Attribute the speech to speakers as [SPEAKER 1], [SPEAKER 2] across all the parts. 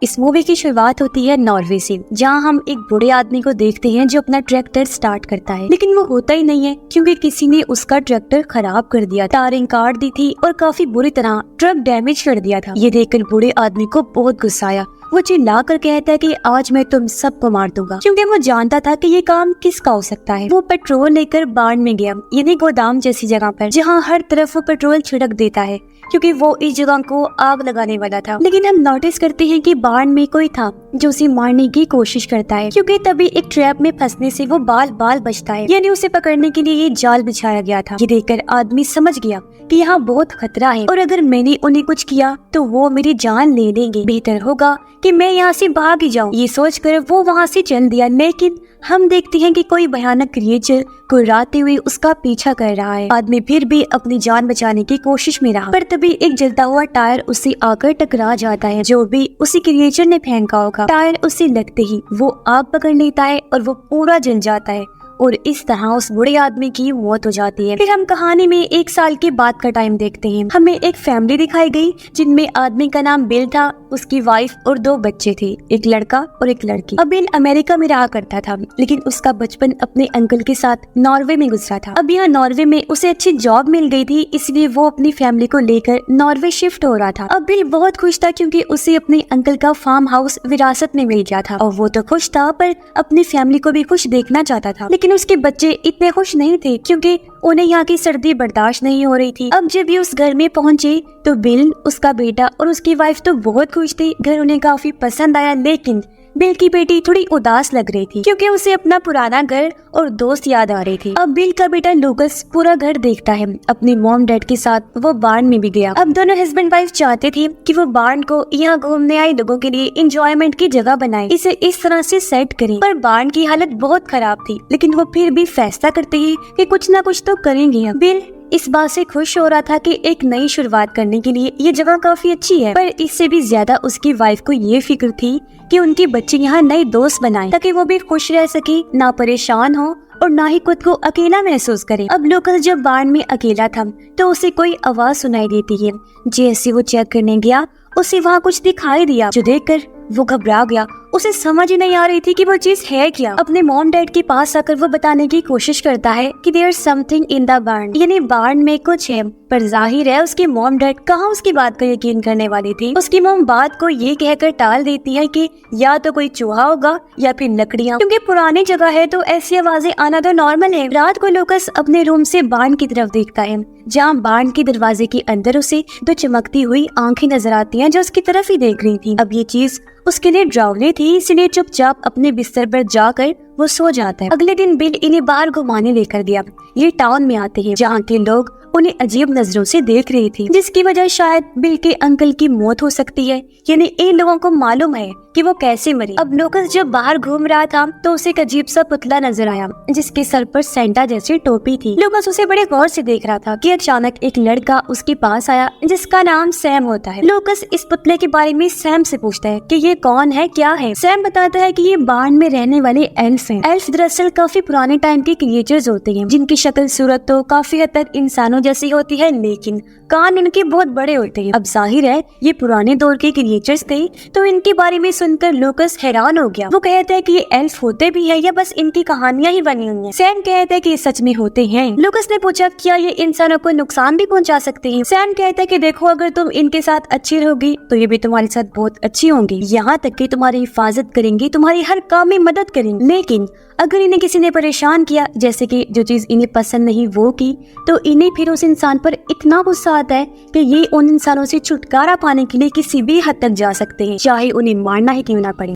[SPEAKER 1] इस मूवी की शुरुआत होती है नॉर्वे से, जहां हम एक बूढ़े आदमी को देखते हैं जो अपना ट्रैक्टर स्टार्ट करता है, लेकिन वो होता ही नहीं है क्योंकि किसी ने उसका ट्रैक्टर खराब कर दिया, टायरिंग काट दी थी और काफी बुरी तरह ट्रक डैमेज कर दिया था। ये देखकर बूढ़े आदमी को बहुत गुस्सा आया। वो चिल्ला कर कहता है कि आज मैं तुम सबको मार दूंगा, क्योंकि वो जानता था कि ये काम किसका हो सकता है। वो पेट्रोल लेकर बाढ़ में गया, यानी गोदाम जैसी जगह पर, जहाँ हर तरफ वो पेट्रोल छिड़क देता है क्योंकि वो इस जगह को आग लगाने वाला था। लेकिन हम नोटिस करते हैं कि बाढ़ में कोई था जो उसे मारने की कोशिश करता है, क्योंकि तभी एक ट्रैप में फंसने से वो बाल बाल बचता है, यानी उसे पकड़ने के लिए ये जाल बिछाया गया था। ये देखकर आदमी समझ गया कि यहाँ बहुत खतरा है और अगर मैंने उन्हें कुछ किया तो वो मेरी जान ले लेंगे। बेहतर होगा कि मैं यहाँ से भाग ही जाऊँ। ये सोचकर वो वहाँ से चल दिया, लेकिन हम देखते हैं कि कोई भयानक क्रिएचर कुर्राते हुए उसका पीछा कर रहा है। आदमी फिर भी अपनी जान बचाने की कोशिश में रहा, पर तभी एक जलता हुआ टायर उससे आकर टकरा जाता है, जो भी उसी क्रिएचर ने फेंका होगा। टायर उससे लगते ही वो आग पकड़ लेता है और वो पूरा जल जाता है और इस तरह उस बूढ़े आदमी की मौत हो जाती है। फिर हम कहानी में 1 साल के बाद का टाइम देखते हैं। हमें एक फैमिली दिखाई गई जिनमें आदमी का नाम बिल था, उसकी वाइफ और 2 बच्चे थे, एक लड़का और एक लड़की। अब बिल अमेरिका में रहा करता था, लेकिन उसका बचपन अपने अंकल के साथ नॉर्वे में गुजरा था। अब यहाँ नॉर्वे में उसे अच्छी जॉब मिल गई थी, इसलिए वो अपनी फैमिली को लेकर नॉर्वे शिफ्ट हो रहा था। अब बिल बहुत खुश था क्योंकि उसे अपने अंकल का फार्म हाउस विरासत में मिल गया था और वो तो खुश था, पर अपनी फैमिली को भी खुश देखना चाहता था। लेकिन उसके बच्चे इतने खुश नहीं थे क्योंकि उन्हें यहाँ की सर्दी बर्दाश्त नहीं हो रही थी। अब जब ये उस घर में पहुँचे तो बिल, उसका बेटा और उसकी वाइफ तो बहुत खुश थे, घर उन्हें काफी पसंद आया। लेकिन बिल की बेटी थोड़ी उदास लग रही थी क्योंकि उसे अपना पुराना घर और दोस्त याद आ रहे थे। अब बिल का बेटा लूकस पूरा घर देखता है, अपनी मॉम डैड के साथ वो बार्न में भी गया। अब दोनों हस्बैंड वाइफ चाहते थे कि वो बार्न को यहाँ घूमने आए लोगों के लिए एंजॉयमेंट की जगह बनाए, इसे इस तरह से सेट करें। पर बार्न की हालत बहुत खराब थी, लेकिन वो फिर भी फैसला करते हैं कि कुछ ना कुछ तो करेंगे। बिल इस बात से खुश हो रहा था कि एक नई शुरुआत करने के लिए ये जगह काफी अच्छी है, पर इससे भी ज्यादा उसकी वाइफ को ये फिक्र थी कि उनके बच्चे यहाँ नए दोस्त बनाएं ताकि वो भी खुश रह सके, ना परेशान हो और ना ही खुद को अकेला महसूस करे। अब लूकस जब बाढ़ में अकेला था तो उसे कोई आवाज सुनाई देती है। जैसे वो चेक करने गया उसे वहाँ कुछ दिखाई दिया, जो देखकर वो घबरा गया। उसे समझ ही नहीं आ रही थी कि वो चीज है क्या। अपने मॉम डैड के पास आकर वो बताने की कोशिश करता है कि देयर समथिंग इन द बार्न, यानी बार्न में कुछ है। पर जाहिर है उसके मॉम डैड कहाँ उसकी बात को यकीन करने वाली थी। उसकी मॉम बात को ये कहकर टाल देती है कि या तो कोई चूहा होगा या फिर लकड़ियाँ, क्योंकि पुरानी जगह है तो ऐसी आवाजें आना तो नॉर्मल है। रात को लूकस अपने रूम से बार्न की तरफ देखता है, जहाँ बार्न के दरवाजे के अंदर उसे 2 चमकती हुई आंखें नजर आती हैं जो उसकी तरफ ही देख रही थी। अब ये चीज उसके लिए डरावनी थी, इसलिए चुपचाप अपने बिस्तर पर जाकर वो सो जाता है। अगले दिन बिल इन्हें बाहर घुमाने लेकर गया। ये टाउन में आते हैं जहाँ के लोग उन्हें अजीब नजरों से देख रही थी, जिसकी वजह शायद बिल के अंकल की मौत हो सकती है, यानी इन लोगों को मालूम है कि वो कैसे मरी। अब लूकस जब बाहर घूम रहा था तो उसे एक अजीब सा पुतला नजर आया जिसके सर पर सेंटा जैसी टोपी थी। लूकस उसे बड़े गौर से देख रहा था कि अचानक एक लड़का उसके पास आया जिसका नाम सैम होता है। लूकस इस पुतले के बारे में सैम से पूछता है कि ये कौन है, क्या है। सैम बताता है कि ये बाढ़ में रहने वाले एल्फ हैं। एल्फ दरअसल काफी पुराने टाइम के क्रिएचर्स होते हैं जिनकी शक्ल सूरत तो काफी हद तक इंसानों जैसी होती है, लेकिन कान इनके बहुत बड़े होते हैं। अब जाहिर है ये पुराने दौर के क्रिएचर्स थे, तो इनके बारे में सुनकर लूकस हैरान हो गया। वो कहता है कि ये एल्फ होते भी है या बस इनकी कहानियां ही बनी हुई हैं। सैम कहता है कि ये सच में होते हैं। लूकस ने पूछा क्या ये इंसानों को नुकसान भी पहुंचा सकते हैं। सैम कहता है कि देखो, अगर तुम इनके साथ अच्छी रहोगी तो ये भी तुम्हारे साथ बहुत अच्छी होंगी, यहाँ तक कि तुम्हारी हिफाजत करेंगी, तुम्हारी हर काम में मदद करेंगी। लेकिन अगर इन्हें किसी ने परेशान किया, जैसे कि जो चीज इन्हें पसंद नहीं वो की, तो इन्हें फिर उस इंसान पर इतना गुस्सा आता है कि ये उन इंसानों से छुटकारा पाने के लिए किसी भी हद तक जा सकते हैं, चाहे उन्हें मारना ही क्यों ना पड़े।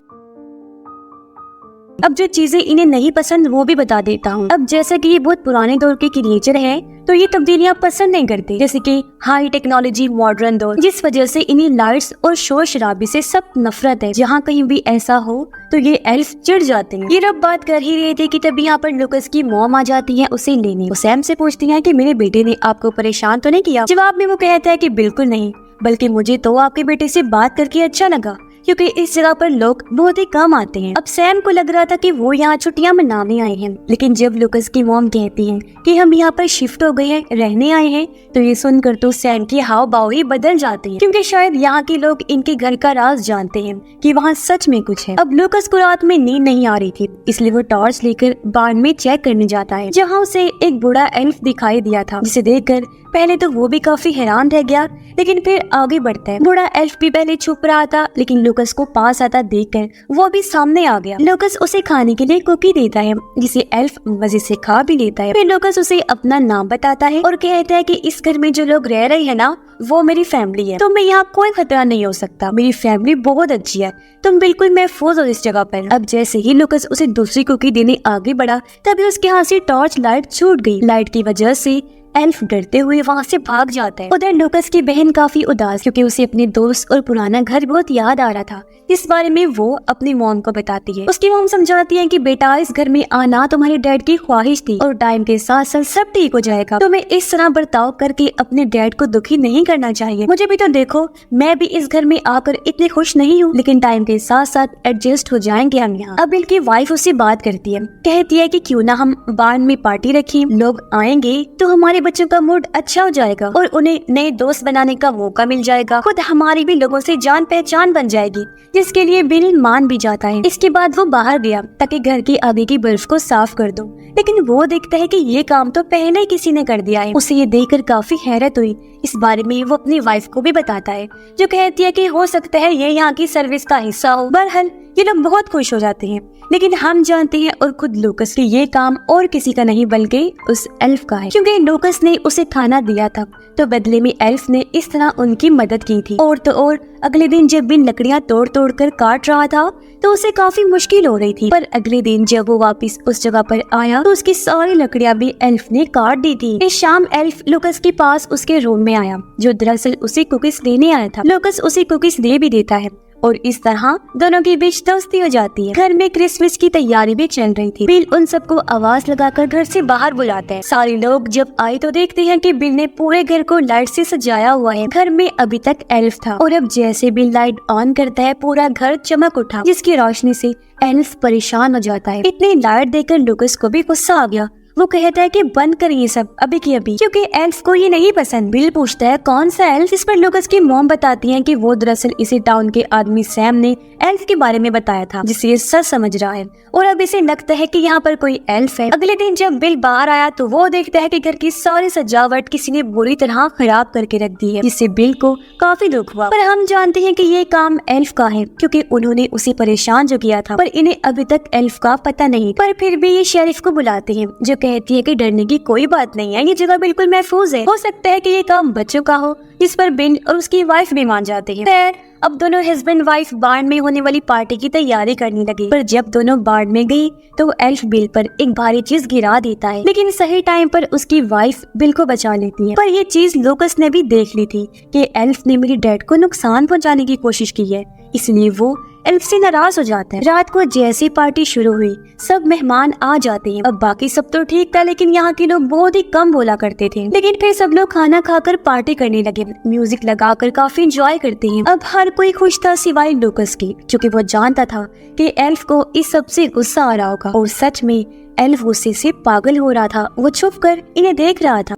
[SPEAKER 1] अब जो चीजें इन्हें नहीं पसंद वो भी बता देता हूँ। अब जैसा कि ये बहुत पुराने दौर के क्रिएचर है तो ये तब्दीलियां पसंद नहीं करते, जैसे कि हाई टेक्नोलॉजी, मॉडर्न दौर, जिस वजह से इन्हें लाइट्स और शोर शराबे से सख्त नफरत है। जहाँ कहीं भी ऐसा हो तो ये एल्फ चिढ़ जाते हैं। ये रब बात कर ही रहे थे कि तभी यहाँ पर लूकस की मॉम आ जाती है उसे लेने। वो सैम से पूछती है कि मेरे बेटे ने आपको परेशान तो नहीं किया। जवाब में वो कहता है कि बिल्कुल नहीं, बल्कि मुझे तो आपके बेटे से बात करके अच्छा लगा, क्योंकि इस जगह पर लोग बहुत ही कम आते हैं। अब सैम को लग रहा था कि वो यहाँ छुट्टियां मनाने आए हैं, लेकिन जब लूकस की मॉम कहती है कि हम यहाँ पर शिफ्ट हो गए हैं, रहने आए हैं, तो ये सुनकर तो सैम की हाव भाव ही बदल जाती है, क्योंकि शायद यहाँ के लोग इनके घर का राज जानते हैं कि वहाँ सच में कुछ है। अब लूकस को रात में नींद नहीं आ रही थी, इसलिए वो टॉर्च लेकर बार्न में चेक करने जाता है, जहाँ उसे एक बूढ़ा एल्फ दिखाई दिया था, जिसे देखकर पहले तो वो भी काफी हैरान रह गया, लेकिन फिर आगे बढ़ता है। बूढ़ा एल्फ भी पहले छुप रहा था, लेकिन लूकस को पास आता देखकर वो भी सामने आ गया। लूकस उसे खाने के लिए कुकी देता है, जिसे एल्फ मजे से खा भी लेता है। फिर लूकस उसे अपना नाम बताता है और कहता है कि इस घर में जो लोग रह रहे हैं ना, वो मेरी फैमिली है, तो मैं यहाँ कोई खतरा नहीं हो सकता, मेरी फैमिली बहुत अच्छी है, तुम बिल्कुल महफूज हो इस जगह पर। अब जैसे ही लूकस उसे दूसरी कुकी देने आगे बढ़ा, तभी उसके हाथ से टॉर्च लाइट छूट गई। लाइट की वजह से एल्फ डरते हुए वहाँ से भाग जाता है। उधर लूकस की बहन काफी उदास, क्योंकि उसे अपने दोस्त और पुराना घर बहुत याद आ रहा था। इस बारे में वो अपनी मॉम को बताती है। उसकी मॉम समझाती है कि बेटा, इस घर में आना तुम्हारे डैड की ख्वाहिश थी और टाइम के साथ साथ सब ठीक हो जाएगा। तुम्हें इस तरह बर्ताव करके अपने डैड को दुखी नहीं करना चाहिए। मुझे भी तो देखो, मैं भी इस घर में आकर इतनी खुश नहीं हूँ, लेकिन टाइम के साथ साथ एडजस्ट हो जाएंगे हम यहाँ। अब बिल की वाइफ उससे बात करती है, कहती है कि क्यों ना हम बार्न में पार्टी रखें, लोग आएंगे तो हमारे बच्चों का मूड अच्छा हो जाएगा और उन्हें नए दोस्त बनाने का मौका मिल जाएगा। खुद हमारी भी लोगों से जान पहचान बन जाएगी, जिसके लिए बिल मान भी जाता है। इसके बाद वो बाहर गया ताकि घर के आगे की बर्फ को साफ कर दो, लेकिन वो देखता है कि ये काम तो पहले ही किसी ने कर दिया है। उसे ये देखकर काफी हैरत हुई। इस बारे में वो अपनी वाइफ को भी बताता है, जो कहती है कि हो सकता है ये यहाँ की सर्विस का हिस्सा हो। बहरहाल ये लोग बहुत खुश हो जाते हैं, लेकिन हम जानते हैं और खुद लूकस कि ये काम और किसी का नहीं बल्कि उस एल्फ का है, क्योंकि लूकस ने उसे खाना दिया था, तो बदले में एल्फ ने इस तरह उनकी मदद की थी। और तो और अगले दिन जब बिन लकड़ियाँ तोड़ तोड़ कर काट रहा था, तो उसे काफी मुश्किल हो रही थी, पर अगले दिन जब वो वापस उस जगह पर आया तो उसकी सारी लकड़ियाँ भी एल्फ ने काट दी थी। इस शाम एल्फ लूकस के पास उसके रूम में आया, जो दरअसल उसे कुकीज देने आया था। लूकस उसे कुकीज दे भी देता है और इस तरह दोनों के बीच दोस्ती हो जाती है। घर में क्रिसमस की तैयारी भी चल रही थी। बिल उन सबको आवाज लगाकर घर से बाहर बुलाते हैं। सारे लोग जब आए तो देखते हैं कि बिल ने पूरे घर को लाइट से सजाया हुआ है। घर में अभी तक एल्फ था और अब जैसे बिल लाइट ऑन करता है, पूरा घर चमक उठा, जिसकी रोशनी से एल्फ परेशान हो जाता है। इतनी लाइट देखकर लूकस को भी गुस्सा आ गया। वो कहता है कि बंद कर ये सब अभी की अभी, क्योंकि एल्फ को ये नहीं पसंद। बिल पूछता है कौन सा एल्फ? इस पर लूकस की मॉम बताती है कि वो दरअसल इसी टाउन के आदमी सैम ने एल्फ के बारे में बताया था, जिसे ये सच समझ रहा है और अब इसे लगता है कि यहाँ पर कोई एल्फ है। अगले दिन जब बिल बाहर आया तो वो देखता है कि घर की सारी सजावट किसी ने बुरी तरह खराब करके रख दी है, जिससे बिल को काफी दुख हुआ। पर हम जानते हैं कि ये काम एल्फ का है, क्योंकि उन्होंने उसे परेशान जो किया था, पर इन्हें अभी तक एल्फ का पता नहीं। पर फिर भी ये शेरिफ को बुलाते हैं, जो कहती है कि डरने की कोई बात नहीं है, ये जगह बिल्कुल महफूज है। हो सकता है कि ये काम बच्चों का हो, जिस पर बिल और उसकी वाइफ भी मान जाते हैं। खैर अब दोनों हस्बैंड वाइफ बार्न में होने वाली पार्टी की तैयारी करने लगे, पर जब दोनों बार्न में गई तो एल्फ बिल पर एक भारी चीज गिरा देता है, लेकिन सही टाइम पर उसकी वाइफ बिल को बचा लेती है। पर ये चीज लूकस ने भी देख ली थी कि एल्फ ने मेरे डैड को नुकसान पहुंचाने की कोशिश की है, इसलिए वो एल्फ से नाराज हो जाता है। रात को जैसी पार्टी शुरू हुई, सब मेहमान आ जाते हैं। अब बाकी सब तो ठीक था, लेकिन यहाँ के लोग बहुत ही कम बोला करते थे। लेकिन फिर सब लोग खाना खाकर पार्टी करने लगे, म्यूजिक लगाकर काफी एंजॉय करते हैं। अब हर कोई खुश था सिवाय लूकस की, क्योंकि वो जानता था कि एल्फ को इस सब से गुस्सा आ रहा होगा। और सच में एल्फ गुस्से से पागल हो रहा था। वो छुप कर इन्हें देख रहा था।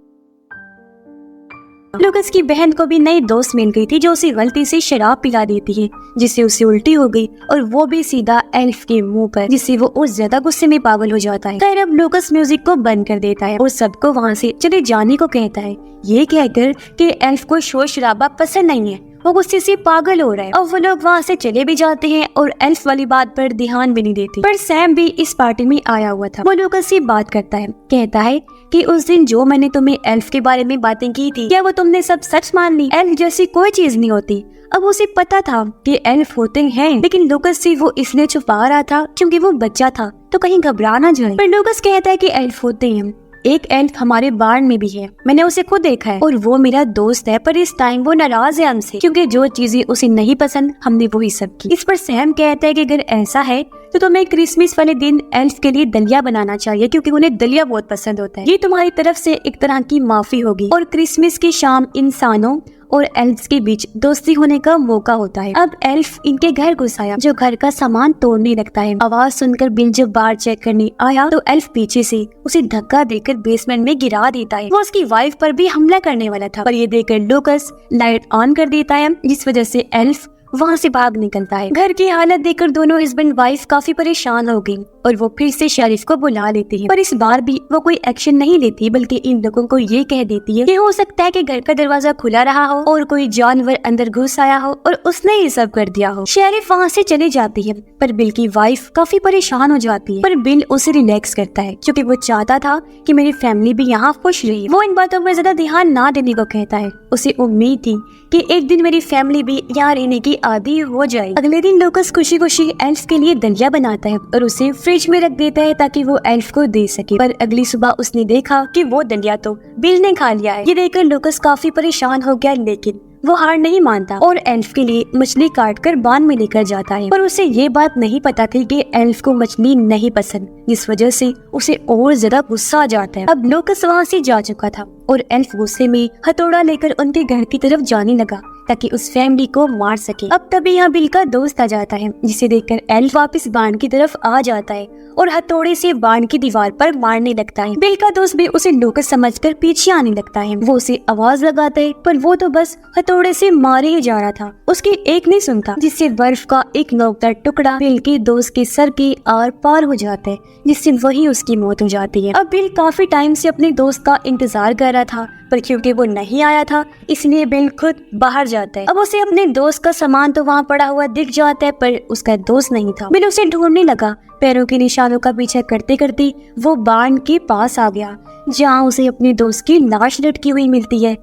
[SPEAKER 1] लूकस की बहन को भी नई दोस्त मिल गई थी, जो उसे गलती से शराब पिला देती है, जिससे उसे उल्टी हो गई और वो भी सीधा एल्फ के मुंह पर, जिससे वो और ज्यादा गुस्से में पागल हो जाता है। खैर अब लूकस म्यूजिक को बंद कर देता है और सबको वहाँ से चले जाने को कहता है, ये कहकर कि एल्फ को शोर शराबा पसंद नहीं है, वो गुस्से से पागल हो रहा है। और वो लोग वहाँ से चले भी जाते हैं और एल्फ वाली बात पर ध्यान भी नहीं देते। पर सैम भी इस पार्टी में आया हुआ था। वो लूकस से बात करता है, कहता है कि उस दिन जो मैंने तुम्हें एल्फ के बारे में बातें की थी, क्या वो तुमने सब सच मान ली? एल्फ जैसी कोई चीज नहीं होती। अब उसे पता था कि एल्फ होते हैं, लेकिन लूकस से वो इसलिए छुपा रहा था क्योंकि वो बच्चा था, तो कहीं घबरा ना जाए। पर लूकस कहता है कि एल्फ होते हैं। एक एल्फ हमारे बार्न में भी है, मैंने उसे खुद देखा है और वो मेरा दोस्त है, पर इस टाइम वो नाराज है हमसे, क्योंकि जो चीजें उसे नहीं पसंद हमने वही सब की। इस पर सैम कहता है कि अगर ऐसा है तो तुम्हें क्रिसमस वाले दिन एल्फ के लिए दलिया बनाना चाहिए, क्योंकि उन्हें दलिया बहुत पसंद होता है। ये तुम्हारी तरफ से एक तरह की माफी होगी और क्रिसमस की शाम इंसानों और एल्फ्स के बीच दोस्ती होने का मौका होता है। अब एल्फ इनके घर घुस आया जो घर का सामान तोड़ने लगता है। आवाज सुनकर बिल जब बाहर चेक करने आया तो एल्फ पीछे से उसे धक्का देकर बेसमेंट में गिरा देता है। वो उसकी वाइफ पर भी हमला करने वाला था, पर ये देखकर लूकस लाइट ऑन कर देता है, जिस वजह से एल्फ वहाँ से भाग निकलता है। घर की हालत देखकर दोनों हस्बैंड वाइफ काफी परेशान हो गई और वो फिर से शेरिफ को बुला लेती है, पर इस बार भी वो कोई एक्शन नहीं लेती, बल्कि इन लोगों को ये कह देती है कि हो सकता है कि घर का दरवाजा खुला रहा हो और कोई जानवर अंदर घुस आया हो और उसने ये सब कर दिया हो। शेरिफ वहाँ से चली जाती है, पर बिल की वाइफ काफी परेशान हो जाती है, पर बिल उसे रिलैक्स करता है क्योंकि वो चाहता था कि मेरी फैमिली भी यहाँ खुश रही। वो इन बातों पर ज्यादा ध्यान ना देने को कहता है। उसे उम्मीद थी कि एक दिन मेरी फैमिली भी यहाँ रहने की आदी हो जाए। अगले दिन लूकस खुशी खुशी एल्फ के लिए दलिया बनाता है और उसे फ्रिज में रख देता है ताकि वो एल्फ को दे सके, पर अगली सुबह उसने देखा कि वो दलिया तो बिल ने खा लिया है। ये देखकर लूकस काफी परेशान हो गया, लेकिन वो हार नहीं मानता और एल्फ के लिए मछली काट कर बांध में लेकर जाता है, पर उसे ये बात नहीं पता थी कि एल्फ को मछली नहीं पसंद, जिस वजह से उसे और ज्यादा गुस्सा आ जाता है। अब लूकस वहाँ से जा चुका था और एल्फ गुस्से में हथौड़ा लेकर उनके घर की तरफ जाने लगा ताकि उस फैमिली को मार सके। अब तभी यहाँ बिल का दोस्त आ जाता है, जिसे देखकर एल्फ वापस बाण की तरफ आ जाता है और हथौड़े से बाण की दीवार पर मारने लगता है। बिल का दोस्त भी उसे लूकस समझकर पीछे आने लगता है। वो उसे आवाज लगाता है, पर वो तो बस हथौड़े से मारे ही जा रहा था। उसकी एक नहीं सुनता, जिससे बर्फ का एक नोकदार टुकड़ा बिल के दोस्त के सर के आर पार हो जाता है, जिससे वही उसकी मौत हो जाती है। अब बिल काफी टाइम से अपने दोस्त का इंतजार कर रहा था, पर क्योंकि वो नहीं आया था इसलिए बिल खुद बाहर जाता है। अब उसे अपने दोस्त का सामान तो वहाँ पड़ा हुआ दिख जाता है, पर उसका दोस्त नहीं था। बिल उसे ढूंढने लगा। पैरों के निशानों का पीछा करते करते वो बाण के पास आ गया, जहाँ उसे अपने दोस्त की लाश लटकी हुई मिलती है।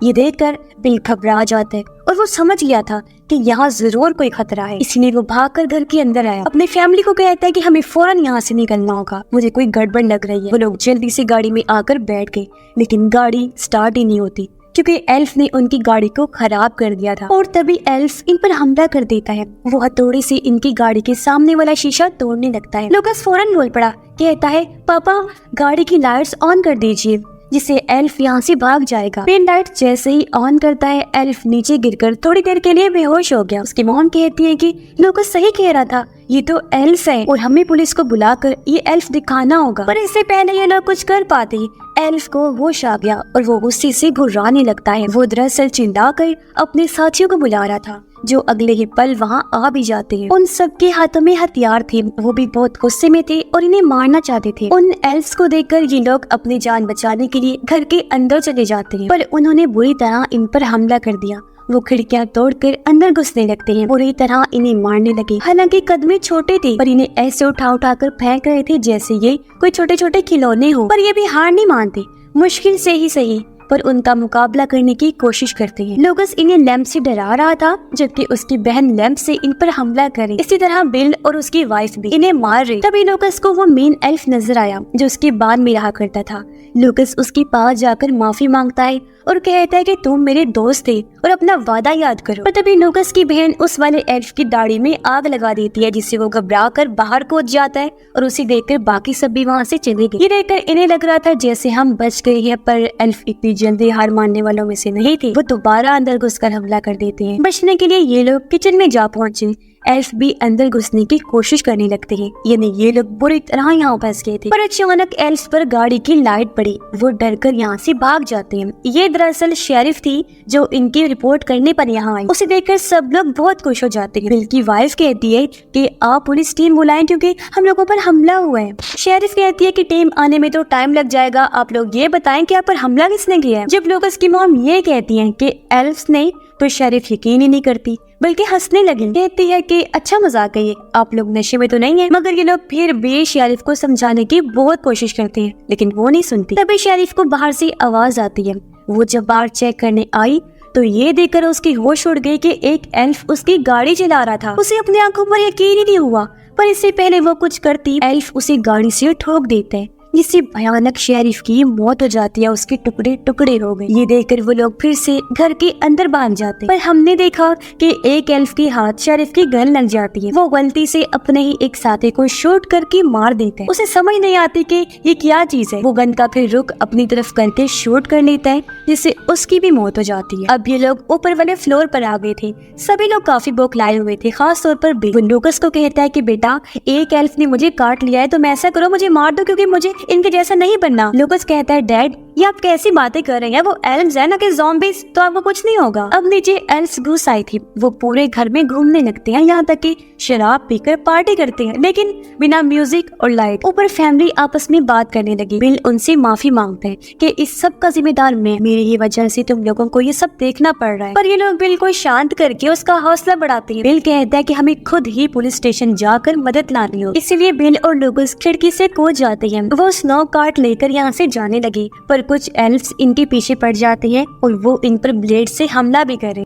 [SPEAKER 1] ये देखकर बिल घबरा जाता है और वो समझ गया था कि यहाँ जरूर कोई खतरा है, इसलिए वो भागकर घर के अंदर आया। अपने फैमिली को कहता है कि हमें फौरन यहाँ से निकलना होगा, मुझे कोई गड़बड़ लग रही है। वो लोग जल्दी से गाड़ी में आकर बैठ गए, लेकिन गाड़ी स्टार्ट ही नहीं होती क्योंकि एल्फ ने उनकी गाड़ी को खराब कर दिया था। और तभी एल्फ इन पर हमला कर देता है। वो हथौड़े से इनकी गाड़ी के सामने वाला शीशा तोड़ने लगता है। लूकस फौरन बोल पड़ा, कहता है पापा गाड़ी की लाइट्स ऑन कर दीजिए, जिससे एल्फ यहाँ से भाग जाएगा। पेन लाइट जैसे ही ऑन करता है, एल्फ नीचे गिरकर थोड़ी देर के लिए बेहोश हो गया। उसकी मॉम कहती है कि लूकस सही कह रहा था, ये तो एल्फ है और हमें पुलिस को बुलाकर ये एल्फ दिखाना होगा। पर इससे पहले ये लोग कुछ कर पाते, एल्फ को होश आ गया और वो गुस्से से घुर्राने लगता है। वो दरअसल चिल्लाकर अपने साथियों को बुला रहा था, जो अगले ही पल वहाँ आ भी जाते हैं। उन सबके हाथों में हथियार थे, वो भी बहुत गुस्से में थे और इन्हें मारना चाहते थे। उन एल्फ्स को देखकर ये लोग अपनी जान बचाने के लिए घर के अंदर चले जाते हैं, पर उन्होंने बुरी तरह इन पर हमला कर दिया। वो खिड़कियां तोड़कर अंदर घुसने लगते हैं, बुरी तरह इन्हें मारने लगे। हालांकि कदमे छोटे थे, पर इन्हें ऐसे उठा कर फेंक रहे थे जैसे ये कोई छोटे छोटे खिलौने हो। पर ये भी हार नहीं मानते, मुश्किल से ही सही पर उनका मुकाबला करने की कोशिश करते हैं। लूकस इन्हें लैंप से डरा रहा था, जबकि उसकी बहन लैंप से इन पर हमला करे। इसी तरह बिल और उसकी वाइफ भी इन्हें मार रहे। तभी लूकस को वो मेन एल्फ नजर आया जो उसके बाद में रहा करता था। लूकस उसके पास जाकर माफी मांगता है और कहता है कि तुम मेरे दोस्त थे और अपना वादा याद करो। पर तभी लूकस की बहन उस वाले एल्फ की दाढ़ी में आग लगा देती है, जिससे वो घबरा कर बाहर कूद जाता है और उसे देखकर बाकी सब भी वहाँ से चले गए। ये देखकर इन्हें लग रहा था जैसे हम बच गए हैं, पर एल्फ इतनी जल्दी हार मानने वालों में से नहीं थे। वो दोबारा अंदर घुसकर हमला कर देते हैं। बचने के लिए ये लोग किचन में जा पहुंचे। एल्फ भी अंदर घुसने की कोशिश करने लगते हैं, यानी ये लोग बुरी तरह यहाँ फंस गए थे। पर अचानक एल्फ पर गाड़ी की लाइट पड़ी, वो डरकर यहाँ से भाग जाते हैं। ये दरअसल शेरिफ थी जो इनकी रिपोर्ट करने पर यहाँ आई। उसे देखकर सब लोग बहुत खुश हो जाते हैं। बिल की वाइफ कहती है कि आप पुलिस टीम बुलाएं क्योंकि हम लोगों पर हमला हुआ है। शेरिफ कहती है कि टीम आने में तो टाइम लग जाएगा, आप लोग ये बताएं कि आप पर हमला किसने किया है। जब लूकस की मॉम ये कहती है कि एल्फ्स ने, तो शेरिफ यकीन ही नहीं करती बल्कि हंसने लगी। कहती है कि अच्छा मजाक है ये, आप लोग नशे में तो नहीं है। मगर ये लोग फिर भी शेरिफ को समझाने की बहुत कोशिश करते हैं, लेकिन वो नहीं सुनती। तभी शेरिफ को बाहर से आवाज आती है। वो जब बाहर चेक करने आई तो ये देखकर उसकी होश उड़ गई कि एक एल्फ उसकी गाड़ी चला रहा था। उसे अपनी आंखों पर यकीन ही नहीं हुआ, पर इससे पहले वो कुछ करती एल्फ उसे गाड़ी से ठोक देता है, जिससे भयानक शेरिफ की मौत हो जाती है, उसके टुकड़े टुकड़े हो गए। ये देखकर वो लोग फिर से घर के अंदर भाग जाते हैं, पर हमने देखा कि एक एल्फ के हाथ शेरिफ की गन लग जाती है। वो गलती से अपने ही एक साथी को शूट करके मार देते हैं। उसे समझ नहीं आती कि ये क्या चीज है। वो गन का फिर रुख अपनी तरफ करके शूट कर लेता है, जिससे उसकी भी मौत हो जाती है। अब ये लोग ऊपर वाले फ्लोर पर आ गए थे। सभी लोग काफी बौखलाए हुए थे, खास तौर पर बिल। वो लूकस को कहता है कि बेटा, एक एल्फ ने मुझे काट लिया है, तुम ऐसा करो मुझे मार दो, क्योंकि मुझे इनके जैसा नहीं बनना। लूकस कहता है डैड, ये आप कैसी बातें कर रहे हैं, वो एल्फ्स है ना कि ज़ॉम्बीज़, तो आपको कुछ नहीं होगा। अब नीचे एल्फ्स घुस आई थी। वो पूरे घर में घूमने लगते हैं, यहाँ तक कि शराब पीकर पार्टी करते हैं, लेकिन बिना म्यूजिक और लाइट। ऊपर फैमिली आपस में बात करने लगी। बिल उनसे माफी मांगते हैं कि इस सब का जिम्मेदार मैं, मेरी ही वजह से तुम लोगों को ये सब देखना पड़ रहा है। पर ये लोग बिल को शांत करके उसका हौसला बढ़ाते हैं। बिल कहता है कि हमें खुद ही पुलिस स्टेशन जाकर मदद लानी हो। इसीलिए बिल और लूकस खिड़की से कूद जाते हैं। वो स्नो कार्ट लेकर यहाँ से जाने लगे, पर कुछ एल्फ्स इनके पीछे पड़ जाते हैं और वो इन पर ब्लेड से हमला भी करे।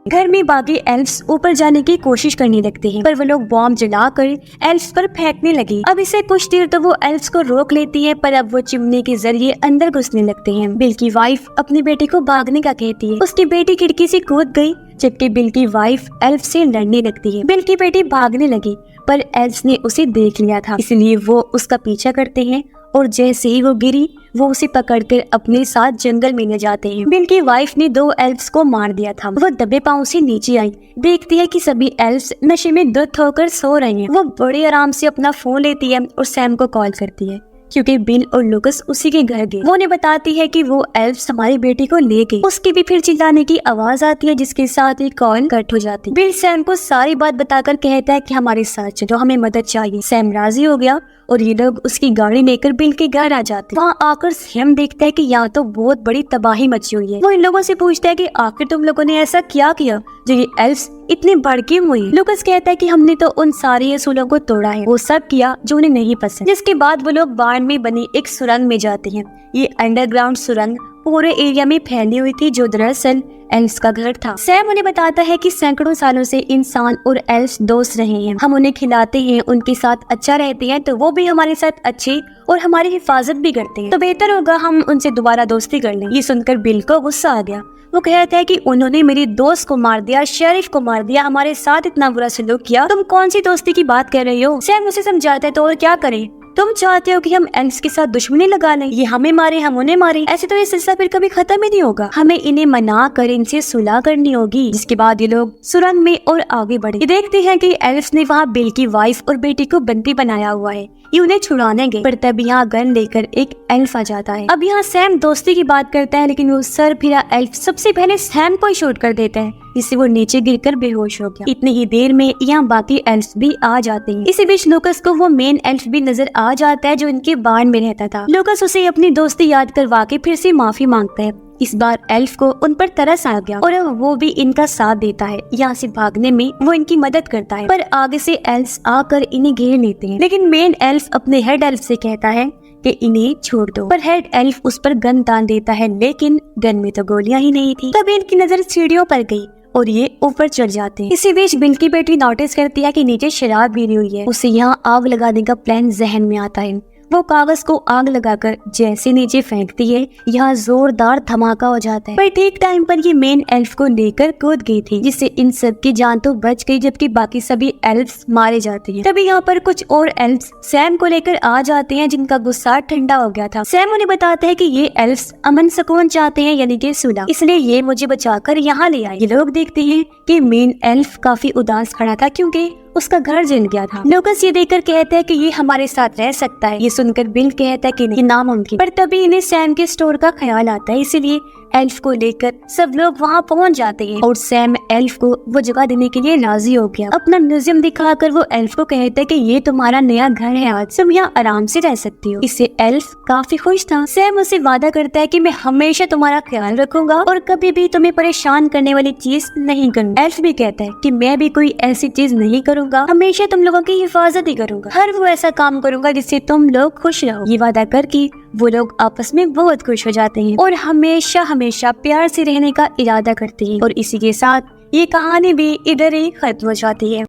[SPEAKER 1] घर में बाकी एल्फ्स ऊपर जाने की कोशिश करने लगते हैं, पर वो लोग बॉम्ब जलाकर एल्फ्स पर फेंकने लगे। अब इसे कुछ देर तो वो एल्फ्स को रोक लेती है, पर अब वो चिमनी के जरिए अंदर घुसने लगते हैं। बिल की वाइफ अपने बेटे को भागने का कहती है। उसकी बेटी खिड़की से कूद गई, जबकि बिल की वाइफ एल्फ से लड़ने लगती है। बिल की बेटी भागने लगी, पर एल्फ्स ने उसे देख लिया था, इसलिए वो उसका पीछा करते हैं और जैसे ही वो गिरी, वो उसे पकड़कर अपने साथ जंगल में ले जाते हैं। बिल की वाइफ ने 2 एल्फ्स को मार दिया था। वो दबे पांव से नीचे आई, देखती है कि सभी एल्फ्स नशे में धुत होकर सो रहे हैं। वो बड़े आराम से अपना फोन लेती है और सैम को कॉल करती है, क्योंकि बिल और लूकस उसी के घर गए। वो उन्हें बताती है कि वो एल्फ्स हमारी बेटी को ले गए। उसकी भी फिर चिल्लाने की आवाज आती है, जिसके साथ ही कॉल कट हो जाती है। बिल सैम को सारी बात बताकर कहता है कि हमारे साथ चलो, हमें मदद चाहिए। सैम राजी हो गया और ये लोग उसकी गाड़ी लेकर बिल के घर आ जाते हैं। वहाँ आकर सैम देखता है कि यहाँ तो बहुत बड़ी तबाही मची हुई है। वो इन लोगों से पूछता है कि आखिर तुम लोगों ने ऐसा क्या किया जो ये एल्फ्स इतने भड़के हुए। लूकस कहता है कि हमने तो उन सारे असूलों को तोड़ा है, वो सब किया जो उन्हें नहीं पसंद। जिसके बाद वो लोग बाढ़ में बनी एक सुरंग में जाते हैं। ये अंडरग्राउंड सुरंग पूरे एरिया में फैली हुई थी, जो दरअसल एल्फ्स का घर था। सैम उन्हें बताता है कि सैकड़ों सालों से इंसान और एल्फ्स दोस्त रहे हैं। हम उन्हें खिलाते हैं, उनके साथ अच्छा रहते हैं, तो वो भी हमारे साथ अच्छे और हमारी हिफाजत भी करते हैं। तो बेहतर होगा हम उनसे दोबारा दोस्ती कर लें। ये सुनकर बिल को गुस्सा आ गया। वो कहता है कि उन्होंने मेरी दोस्त को मार दिया, शेरिफ को मार दिया, हमारे साथ इतना बुरा सलूक किया, तुम कौन सी दोस्ती की बात कर रही हो। सैम उसे समझाता है, तो और क्या करें, तुम चाहते हो कि हम एल्फ्स के साथ दुश्मनी लगा लें, ये हमें मारे हम उन्हें मारे, ऐसे तो ये सिलसिला फिर कभी खत्म ही नहीं होगा। हमें इन्हें मना कर इनसे सुलह करनी होगी। जिसके बाद ये लोग सुरंग में और आगे बढ़े। ये देखते हैं कि एल्फ्स ने वहाँ बिल की वाइफ और बेटी को बंदी बनाया हुआ है। ये उन्हें छुड़ाने गए, पर तब यहाँ गन लेकर एक एल्फ आ जाता है। अब यहाँ सैम दोस्ती की बात करता है, लेकिन वो सर फिरा एल्फ सबसे पहले सैम को ही शूट कर देता है, जिससे वो नीचे गिरकर बेहोश हो गया। इतनी ही देर में यहाँ बाकी एल्फ्स भी आ जाते हैं। इसी बीच लूकस को वो मेन एल्फ भी नजर आ जाता है, जो इनके बाण में रहता था। लूकस उसे अपनी दोस्ती याद करवा के फिर से माफी मांगता है। इस बार एल्फ को उन पर तरस आ गया और वो भी इनका साथ देता है। यहाँ से भागने में वो इनकी मदद करता है, पर आगे से एल्फ्स आकर इन्हें घेर लेते हैं। लेकिन मेन एल्फ अपने हेड एल्फ से कहता है कि इन्हें छोड़ दो, पर हेड एल्फ उस पर गन तान देता है, लेकिन गन में तो गोलियां ही नहीं थी। तब इनकी नजर सीढ़ियों पर गई और ये ऊपर चढ़ जाते हैं। इसी बीच बिल की बेटी नोटिस करती है कि नीचे शराब गिरी हुई है। उसे यहाँ आग लगाने का प्लान जहन में आता है। वो कागज को आग लगाकर जैसे नीचे फेंकती है, यहाँ जोरदार धमाका हो जाता है। पर ठीक टाइम पर ये मेन एल्फ को लेकर कूद गई थी, जिससे इन सब की जान तो बच गई, जबकि बाकी सभी एल्फ्स मारे जाते हैं। तभी यहाँ पर कुछ और एल्फ्स सैम को लेकर आ जाते हैं, जिनका गुस्सा ठंडा हो गया था। सैम उन्हें बताता है कि ये एल्फ्स अमन सुकून चाहते हैं, यानी कि सुलह, इसलिए ये मुझे बचाकर यहाँ ले आए। ये लोग देखते हैं कि मेन एल्फ काफी उदास खड़ा था, क्योंकि उसका घर जल गया था। लूकस ये देखकर कहता है कि ये हमारे साथ रह सकता है। ये सुनकर बिल कहता है कि नहीं, नामुमकिन। पर तभी इन्हें सैम के स्टोर का ख्याल आता है, इसीलिए एल्फ को लेकर सब लोग वहाँ पहुँच जाते हैं और सैम एल्फ को वो जगह देने के लिए राजी हो गया। अपना म्यूजियम दिखाकर वो एल्फ को कहता है कि ये तुम्हारा नया घर है, आज तुम यहाँ आराम से रह सकती हो। इससे एल्फ काफी खुश था। सैम उसे वादा करता है कि मैं हमेशा तुम्हारा ख्याल रखूंगा और कभी भी तुम्हें परेशान करने वाली चीज नहीं करूंगा। एल्फ भी कहता है कि मैं भी कोई ऐसी चीज नहीं करूंगा, हमेशा तुम लोगों की हिफाजत ही करूंगा, हर वो ऐसा काम करूंगा जिससे तुम लोग खुश रहो। ये वादा करके वो लोग आपस में बहुत खुश हो जाते हैं और हमेशा हमेशा प्यार से रहने का इरादा करते हैं। और इसी के साथ ये कहानी भी इधर ही खत्म हो जाती है।